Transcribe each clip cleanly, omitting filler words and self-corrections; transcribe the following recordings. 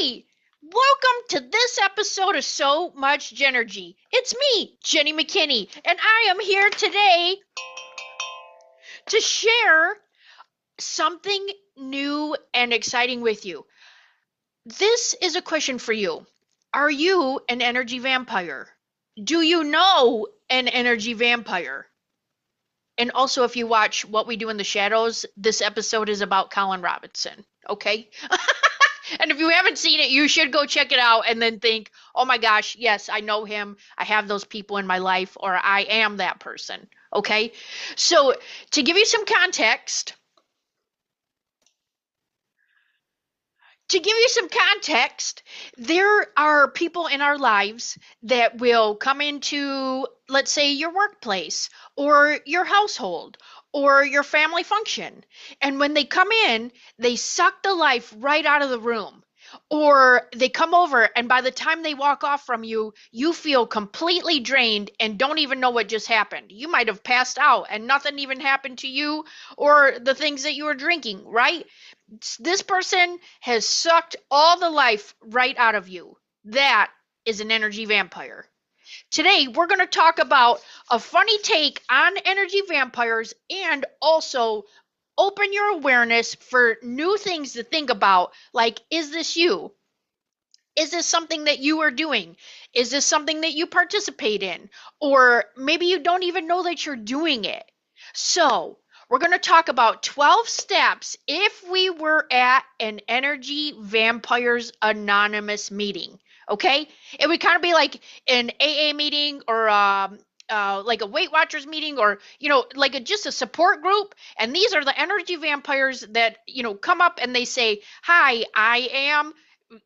Hey, welcome to this episode of So Much Genergy. It's me, Jenny McKinney, and I am here today to share something new and exciting with you. This is a question for you. Are you an energy vampire? Do you know an energy vampire? And also, if you watch What We Do in the Shadows, this episode is about Colin Robinson, okay? And if you haven't seen it, you should go check it out and then think, oh my gosh, yes, I know him. I have those people in my life, or I am that person. Okay. So, to give you some context, there are people in our lives that will come into, let's say, your workplace or your household or your family function. And when they come in, they suck the life right out of the room. Or they come over, and by the time they walk off from you, you feel completely drained and don't even know what just happened. You might have passed out and nothing even happened to you or the things that you were drinking, right? This person has sucked all the life right out of you. That is an energy vampire. Today, we're going to talk about a funny take on energy vampires and also open your awareness for new things to think about. Like, is this you? Is this something that you are doing? Is this something that you participate in? Or maybe you don't even know that you're doing it. So, we're going to talk about 12 steps if we were at an Energy Vampires Anonymous meeting. Okay? It would kind of be like an AA meeting or like a Weight Watchers meeting, or like just a support group. And these are the energy vampires that come up and they say, hi, I am,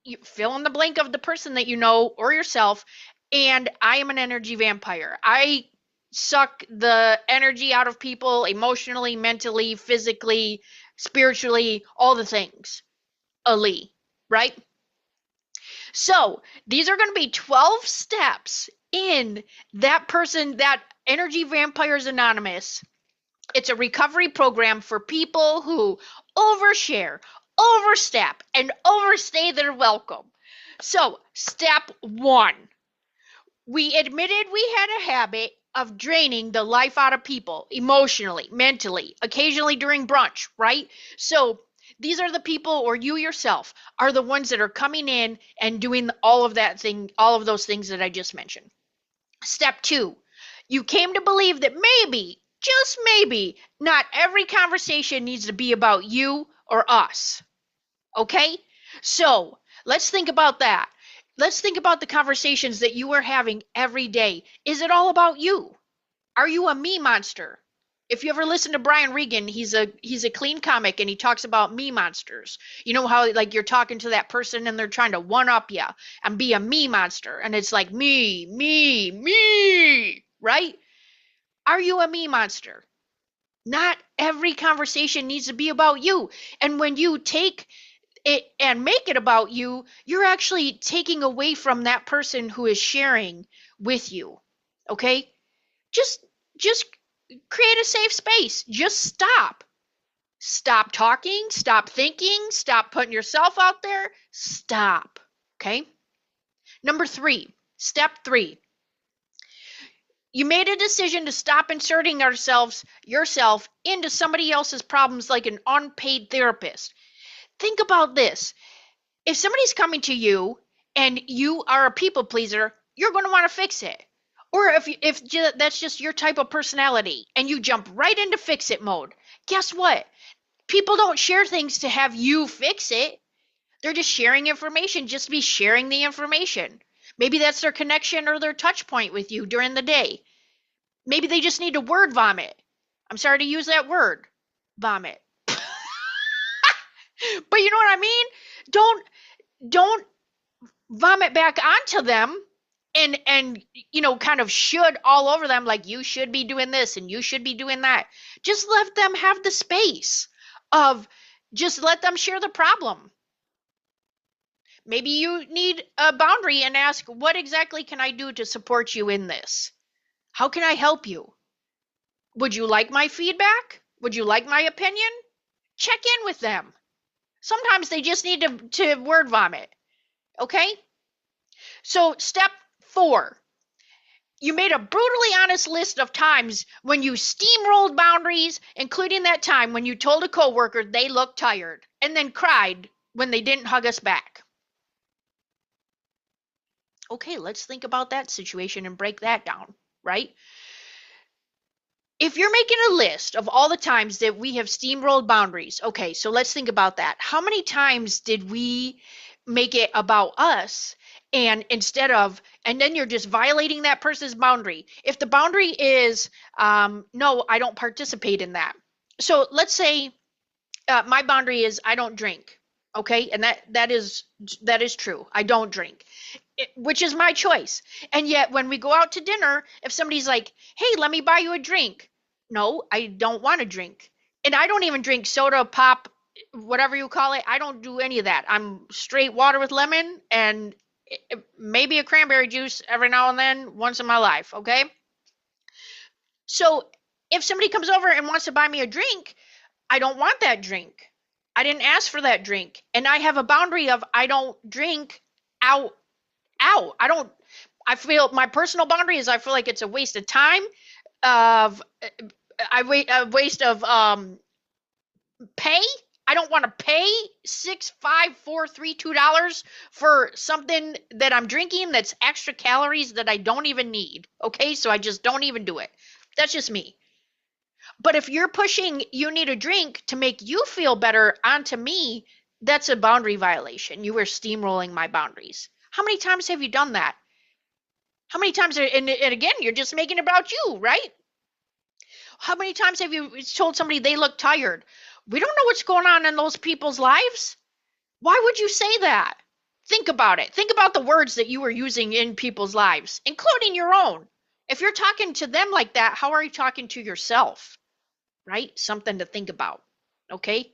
you fill in the blank of the person that you know or yourself, and I am an energy vampire. I suck the energy out of people emotionally, mentally, physically, spiritually, all the things. Ali, right? So these are going to be 12 steps in that Energy Vampires Anonymous. It's a recovery program for people who overshare, overstep, and overstay their welcome. So, step 1. We admitted we had a habit of draining the life out of people emotionally, mentally, occasionally during brunch, right? So, these are the people, or you yourself are the ones that are coming in and doing all of those things that I just mentioned. Step 2. You came to believe that maybe, just maybe, not every conversation needs to be about you or us. Okay? So, let's think about that. Let's think about the conversations that you are having every day. Is it all about you? Are you a me monster? If you ever listen to Brian Regan, he's a clean comic and he talks about me monsters. You know how like you're talking to that person and they're trying to one up you and be a me monster, and it's like me, right? Are you a me monster? Not every conversation needs to be about you. And when you take it and make it about you, you're actually taking away from that person who is sharing with you. Okay? Just create a safe space. Just stop. Stop talking, stop thinking, stop putting yourself out there. Stop. Okay? Number 3, step 3. You made a decision to stop inserting yourself into somebody else's problems like an unpaid therapist. Think about this. If somebody's coming to you and you are a people pleaser, you're going to want to fix it. Or if that's just your type of personality and you jump right into fix it mode, guess what? People don't share things to have you fix it. They're just sharing information just to be sharing the information. Maybe that's their connection or their touch point with you during the day. Maybe they just need to word vomit. I'm sorry to use that word, vomit. But you know what I mean? Don't vomit back onto them and kind of should all over them, like you should be doing this and you should be doing that. Just let them have the space of just let them share the problem. Maybe you need a boundary and ask, what exactly can I do to support you in this? How can I help you? Would you like my feedback? Would you like my opinion? Check in with them. Sometimes they just need to word vomit. Okay? So, step 4, you made a brutally honest list of times when you steamrolled boundaries, including that time when you told a coworker they looked tired and then cried when they didn't hug us back. Okay, let's think about that situation and break that down, right? If you're making a list of all the times that we have steamrolled boundaries, okay, so let's think about that. How many times did we make it about us, and instead of, and then you're just violating that person's boundary? If the boundary is, no, I don't participate in that. So let's say my boundary is I don't drink. Okay, and that is true. I don't drink, which is my choice. And yet, when we go out to dinner, if somebody's like, "Hey, let me buy you a drink," no, I don't want to drink, and I don't even drink soda, pop, whatever you call it. I don't do any of that. I'm straight water with lemon and maybe a cranberry juice every now and then, once in my life. Okay, so if somebody comes over and wants to buy me a drink, I don't want that drink. I didn't ask for that drink. And I have a boundary of I don't drink out. I don't, I feel my personal boundary is I feel like it's a waste of time, of a waste of pay. I don't want to pay $6, 5, 4, 3, $2 for something that I'm drinking that's extra calories that I don't even need. Okay, so I just don't even do it. That's just me. But if you're pushing you need a drink to make you feel better onto me, that's a boundary violation. You were steamrolling my boundaries. How many times have you done that? How many times, and again, you're just making it about you, right? How many times have you told somebody they look tired? We don't know what's going on in those people's lives. Why would you say that? Think about it. Think about the words that you were using in people's lives, including your own. If you're talking to them like that, how are you talking to yourself? Right? Something to think about. Okay?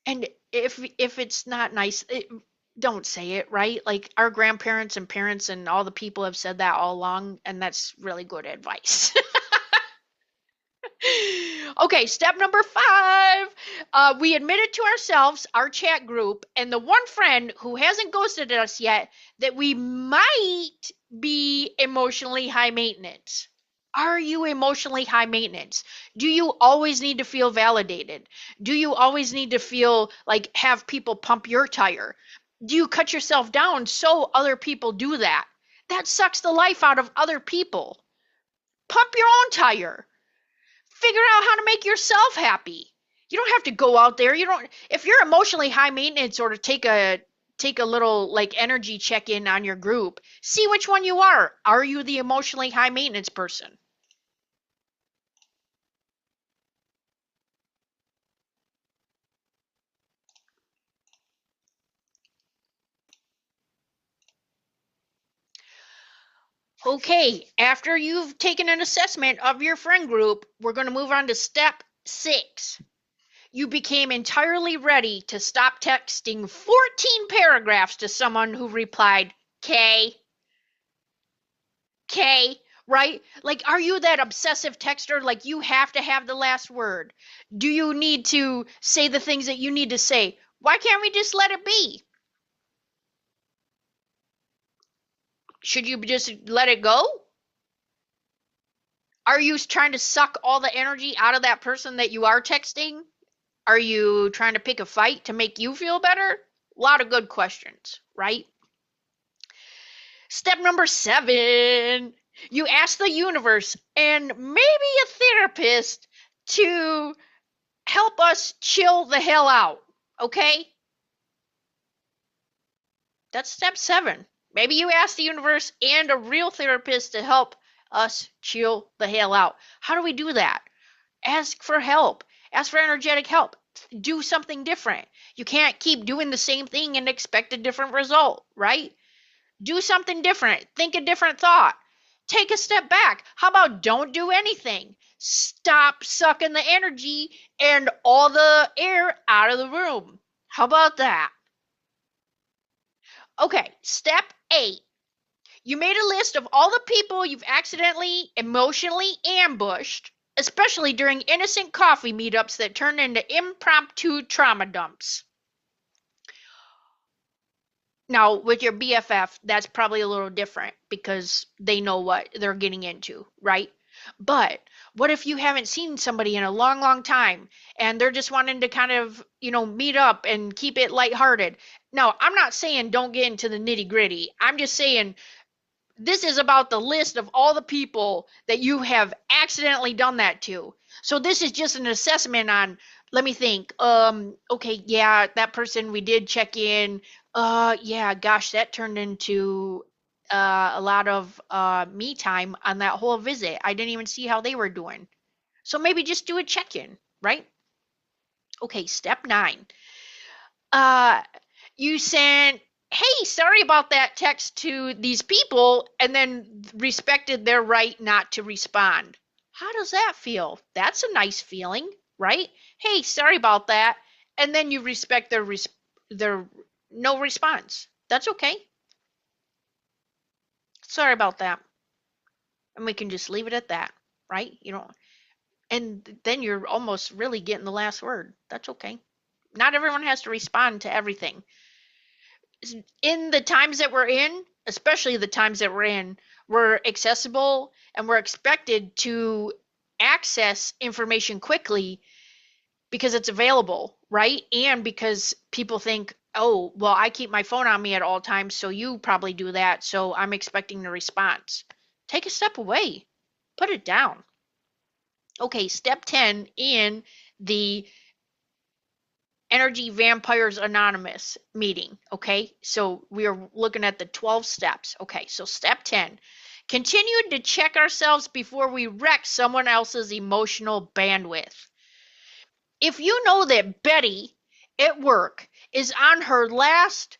And if it's not nice, don't say it, right? Like our grandparents and parents and all the people have said that all along, and that's really good advice. Okay, step number 5. We admitted to ourselves, our chat group, and the one friend who hasn't ghosted us yet that we might be emotionally high maintenance. Are you emotionally high maintenance? Do you always need to feel validated? Do you always need to feel like have people pump your tire? Do you cut yourself down so other people do that? That sucks the life out of other people. Pump your own tire. Figure out how to make yourself happy. You don't have to go out there. You don't, if you're emotionally high maintenance, or to take a little like energy check in on your group, see which one you are. Are you the emotionally high maintenance person? Okay, after you've taken an assessment of your friend group, we're going to move on to step 6. You became entirely ready to stop texting 14 paragraphs to someone who replied, K, K, right? Like, are you that obsessive texter? Like, you have to have the last word. Do you need to say the things that you need to say? Why can't we just let it be? Should you just let it go? Are you trying to suck all the energy out of that person that you are texting? Are you trying to pick a fight to make you feel better? A lot of good questions, right? Step number 7. You ask the universe and maybe a therapist to help us chill the hell out, okay? That's step 7. Maybe you ask the universe and a real therapist to help us chill the hell out. How do we do that? Ask for help. Ask for energetic help. Do something different. You can't keep doing the same thing and expect a different result, right? Do something different. Think a different thought. Take a step back. How about don't do anything? Stop sucking the energy and all the air out of the room. How about that? Okay, step 8. You made a list of all the people you've accidentally emotionally ambushed, especially during innocent coffee meetups that turn into impromptu trauma dumps. Now, with your BFF, that's probably a little different because they know what they're getting into, right? But what if you haven't seen somebody in a long, long time and they're just wanting to kind of, meet up and keep it lighthearted? Now, I'm not saying don't get into the nitty gritty. I'm just saying this is about the list of all the people that you have accidentally done that to. So this is just an assessment on, let me think. Okay, yeah, that person we did check in. Yeah, gosh, that turned into a lot of me time on that whole visit. I didn't even see how they were doing. So maybe just do a check-in, right? Okay, step 9. Uh you sent, hey, sorry about that text to these people, and then respected their right not to respond. How does that feel? That's a nice feeling, right? Hey, sorry about that. And then you respect their no response. That's okay. Sorry about that. And we can just leave it at that, right? And then you're almost really getting the last word. That's okay. Not everyone has to respond to everything. In the times that we're in, especially the times that we're in, we're accessible and we're expected to access information quickly because it's available, right? And because people think, oh, well, I keep my phone on me at all times, so you probably do that, so I'm expecting the response. Take a step away, put it down. Okay, step 10 in the Energy Vampires Anonymous meeting. Okay, so we are looking at the 12 steps. Okay, so step 10, continue to check ourselves before we wreck someone else's emotional bandwidth. If you know that Betty at work is on her last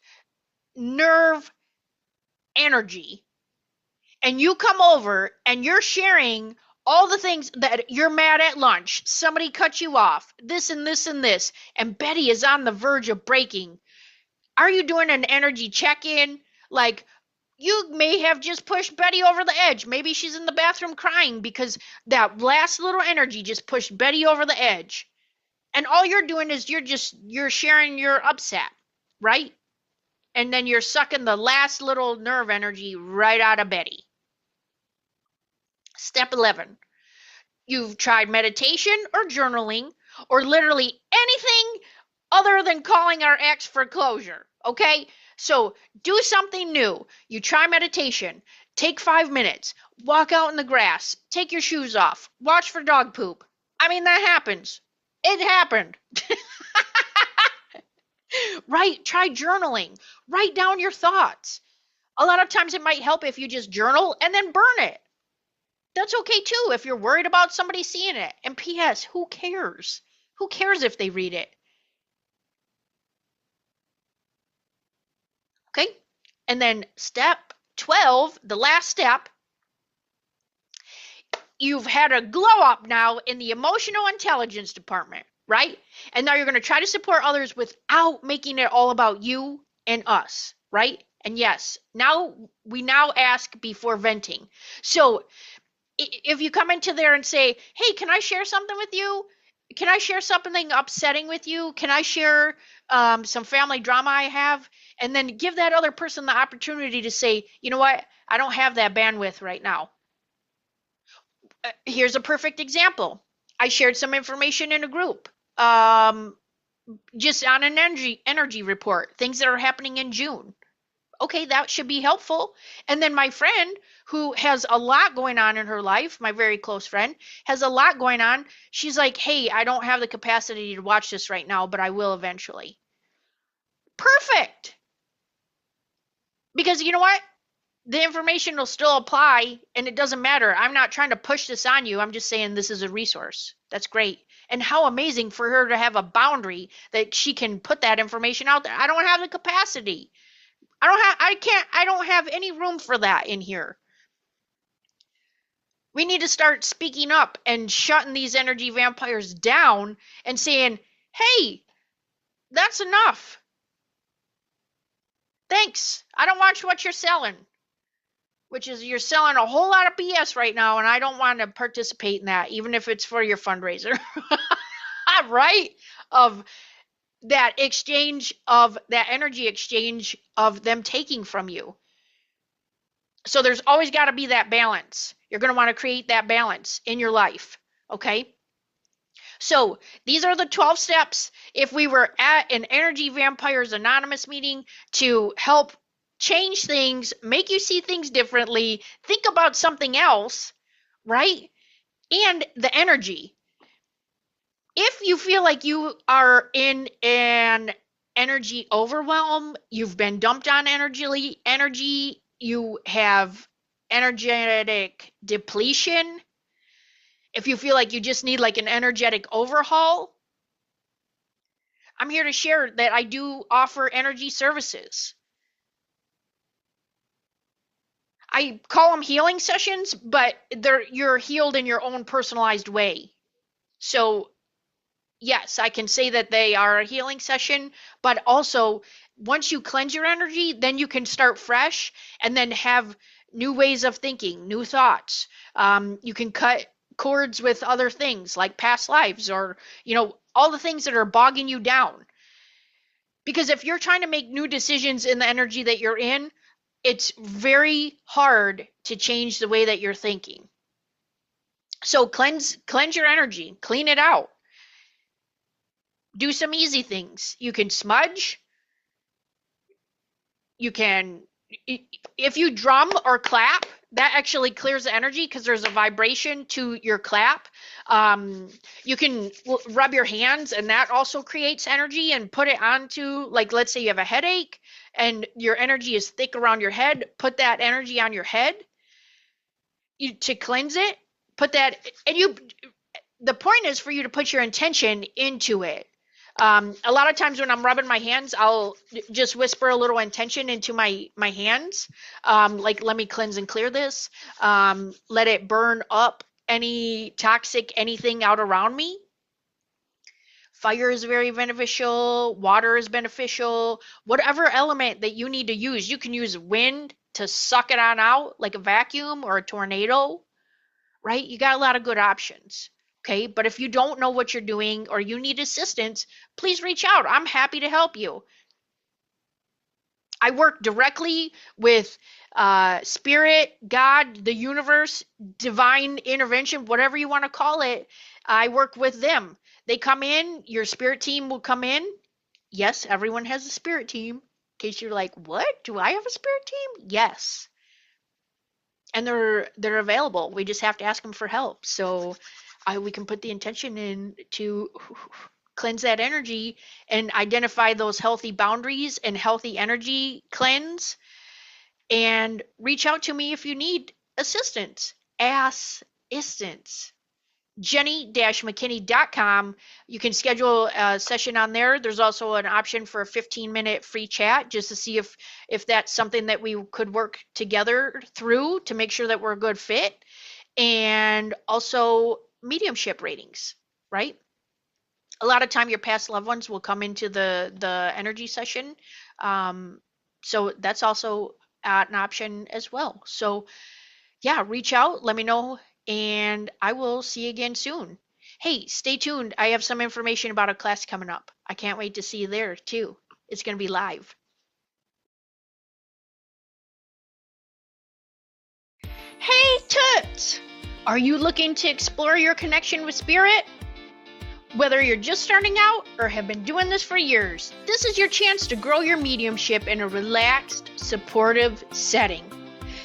nerve energy, and you come over and you're sharing all the things that you're mad at lunch, somebody cut you off, this and this and this, and Betty is on the verge of breaking, are you doing an energy check-in? Like, you may have just pushed Betty over the edge. Maybe she's in the bathroom crying because that last little energy just pushed Betty over the edge. And all you're doing is you're sharing your upset, right? And then you're sucking the last little nerve energy right out of Betty. Step 11. You've tried meditation or journaling or literally anything other than calling our ex for closure. Okay? So do something new. You try meditation. Take 5 minutes. Walk out in the grass. Take your shoes off. Watch for dog poop. I mean, that happens. It happened. Right? Try journaling. Write down your thoughts. A lot of times it might help if you just journal and then burn it. That's okay too if you're worried about somebody seeing it. And P.S., who cares? Who cares if they read it? Okay? And then step 12, the last step, you've had a glow up now in the emotional intelligence department, right? And now you're going to try to support others without making it all about you and us, right? And yes, we ask before venting. So if you come into there and say, hey, can I share something with you? Can I share something upsetting with you? Can I share some family drama I have? And then give that other person the opportunity to say, you know what? I don't have that bandwidth right now. Here's a perfect example. I shared some information in a group, just on an energy report, things that are happening in June. Okay, that should be helpful. And then my friend who has a lot going on in her life, my very close friend, has a lot going on. She's like, hey, I don't have the capacity to watch this right now, but I will eventually. Perfect. Because you know what? The information will still apply and it doesn't matter. I'm not trying to push this on you. I'm just saying this is a resource. That's great. And how amazing for her to have a boundary that she can put that information out there. I don't have the capacity. I don't have any room for that in here. We need to start speaking up and shutting these energy vampires down and saying, hey, that's enough. Thanks. I don't watch what you're selling. Which is you're selling a whole lot of BS right now, and I don't want to participate in that, even if it's for your fundraiser. Right? Of that exchange of that energy exchange of them taking from you. So there's always got to be that balance. You're going to want to create that balance in your life. Okay. So these are the 12 steps. If we were at an Energy Vampires Anonymous meeting to help change things, make you see things differently, think about something else, right? And the energy. If you feel like you are in an energy overwhelm, you've been dumped on energy, you have energetic depletion, if you feel like you just need like an energetic overhaul, I'm here to share that I do offer energy services. I call them healing sessions, but you're healed in your own personalized way. So yes, I can say that they are a healing session, but also once you cleanse your energy, then you can start fresh and then have new ways of thinking, new thoughts. You can cut cords with other things like past lives or, all the things that are bogging you down. Because if you're trying to make new decisions in the energy that you're in, it's very hard to change the way that you're thinking. So cleanse your energy, clean it out. Do some easy things. You can smudge. You can, if you drum or clap, that actually clears the energy because there's a vibration to your clap. You can rub your hands and that also creates energy and put it onto, like, let's say you have a headache and your energy is thick around your head, put that energy on your head to cleanse it. Put that, and the point is for you to put your intention into it. A lot of times when I'm rubbing my hands, I'll just whisper a little intention into my hands. Like, let me cleanse and clear this. Let it burn up any toxic anything out around me. Fire is very beneficial. Water is beneficial. Whatever element that you need to use, you can use wind to suck it on out like a vacuum or a tornado, right? You got a lot of good options. Okay, but if you don't know what you're doing or you need assistance, please reach out. I'm happy to help you. I work directly with spirit, God, the universe, divine intervention, whatever you want to call it. I work with them. They come in, your spirit team will come in. Yes, everyone has a spirit team. In case you're like, what? Do I have a spirit team? Yes. And they're available. We just have to ask them for help. So we can put the intention in to cleanse that energy and identify those healthy boundaries and healthy energy cleanse, and reach out to me if you need assistance. Assistance. Jenny-McKinney.com. You can schedule a session on there. There's also an option for a 15-minute free chat just to see if that's something that we could work together through to make sure that we're a good fit. And also mediumship ratings, right? A lot of time your past loved ones will come into the energy session. So that's also an option as well. So yeah, reach out, let me know, and I will see you again soon. Hey, stay tuned. I have some information about a class coming up. I can't wait to see you there too. It's going to be live. Hey, toots! Are you looking to explore your connection with spirit? Whether you're just starting out or have been doing this for years, this is your chance to grow your mediumship in a relaxed, supportive setting.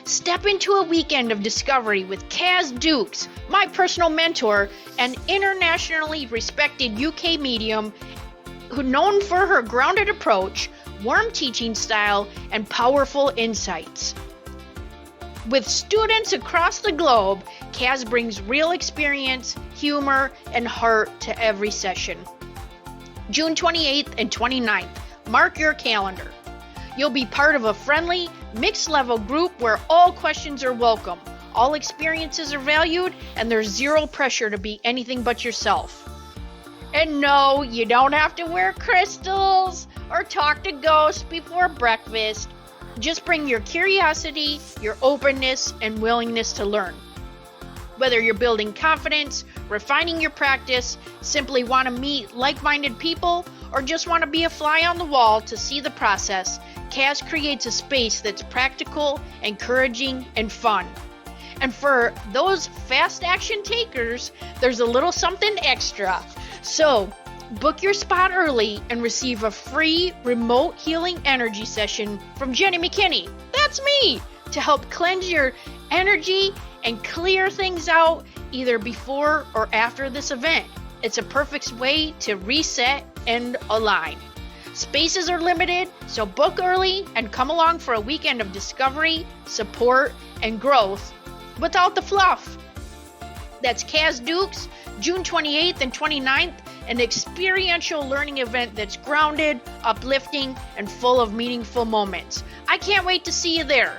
Step into a weekend of discovery with Kaz Dukes, my personal mentor and internationally respected UK medium, who known for her grounded approach, warm teaching style, and powerful insights. With students across the globe, Kaz brings real experience, humor, and heart to every session. June 28th and 29th. Mark your calendar. You'll be part of a friendly, mixed-level group where all questions are welcome, all experiences are valued, and there's zero pressure to be anything but yourself. And no, you don't have to wear crystals or talk to ghosts before breakfast. Just bring your curiosity, your openness, and willingness to learn. Whether you're building confidence, refining your practice, simply want to meet like-minded people, or just want to be a fly on the wall to see the process, Kaz creates a space that's practical, encouraging, and fun. And for those fast action takers, there's a little something extra. So, book your spot early and receive a free remote healing energy session from Jenny McKinney. That's me! To help cleanse your energy and clear things out either before or after this event. It's a perfect way to reset and align. Spaces are limited, so book early and come along for a weekend of discovery, support, and growth without the fluff. That's Kaz Dukes, June 28th and 29th, an experiential learning event that's grounded, uplifting, and full of meaningful moments. I can't wait to see you there.